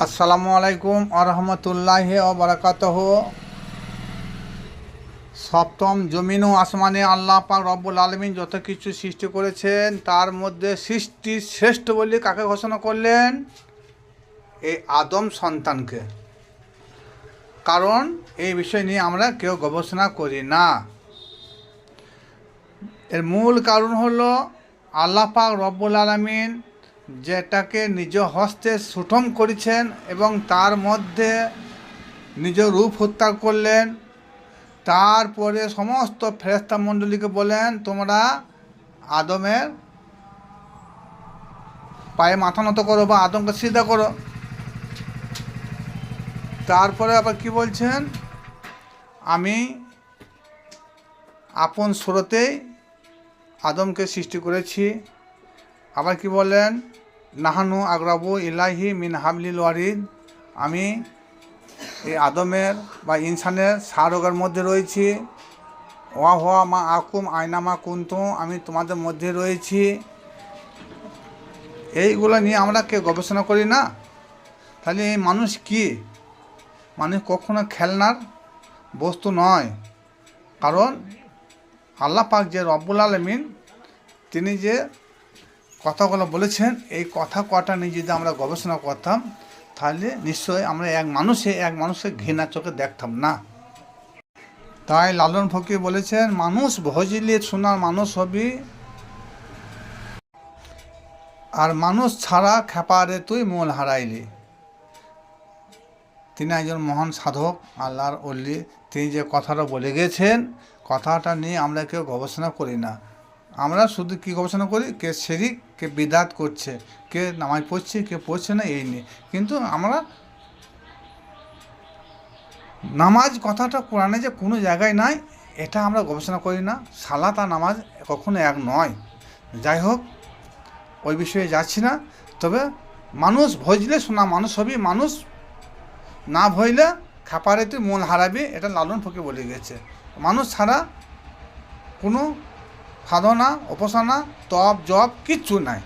আসসালামু আলাইকুম আরহামতুল্লাহি ওয়া বারাকাতুহু। সপ্তম জমিন ও আসমানে আল্লাহ পাক রব্বুল আলামিন যত কিছু সৃষ্টি করেছেন তার মধ্যে সৃষ্টি শ্রেষ্ঠ বলে কাকে ঘোষণা করলেন? এই আদম সন্তানকে। কারণ এই বিষয় নিয়ে আমরা কেউ গবেষণা করি না। এর মূল কারণ হলো আল্লাহ পাক রব্বুল আলামিন যেটাকে নিজ হস্তে সুঠম করেছেন এবং তার মধ্যে নিজ রূপ হত্যা করলেন। তারপরে সমস্ত ফেরেশতা মণ্ডলীকে বলেন, তোমরা আদমের পায়ে মাথা নত করো বা আদমকে সিজদা করো। তারপরে আবার কি বলছেন? আমি আপন সুরতেই আদমকে সৃষ্টি করেছি। আবার কি বলেন? নাহানু আগরাবু ইলাহি মিন হাবলিল ওয়ারিদ। আমি এই আদমের বা ইনসানের সারোগের মধ্যে রয়েছি। ওয়া হুয়া মা আকুম আয়নামা কুনতুম, আমি তোমাদের মধ্যে রয়েছি। এইগুলো নিয়ে আমরা কেউ গবেষণা করি না। তাহলে এই মানুষ কি? মানুষ কখনো খেলনার বস্তু নয়। কারণ আল্লাহ পাক যে রব্বুল আলামিন তিনি যে কথাগুলো বলেছেন, এই কথা কটা নিয়ে যদি আমরা গবেষণা করতাম তাহলে নিশ্চয়ই আমরা এক মানুষকে ঘৃণার চোখে দেখতাম না। তাই লালন ফকির বলেছেন, মানুষ ভজিলে সোনার মানুষ হবি, আর মানুষ ছাড়া খেপারে তুই মূল হারাইলি। তিনি একজন মহান সাধক, আল্লাহর অলি। তিনি যে কথাটা বলে গেছেন, কথাটা নিয়ে আমরা কেউ গবেষণা করি না। আমরা শুধু কি গবেষণা করি? কে শিরক, কে বিদআত করছে, কে নামাজ পড়ছে, কে পড়ছে না, এই নিয়ে। কিন্তু আমরা নামাজ কথাটা কোরআনে যে কোনো জায়গায় নাই, এটা আমরা গবেষণা করি না। সালাত আর নামাজ কখনো এক নয়। যাই হোক, ওই বিষয়ে যাচ্ছি না। তবে মানুষ ভজলে সোনা মানুষ হবি, মানুষ না ভইলে খাপারে তুই মন হারাবি, এটা লালন ফকির বলে গেছে। মানুষ ছাড়া কোনো সাধনা, উপাসনা, তপ, জপ কিচ্ছু নাই।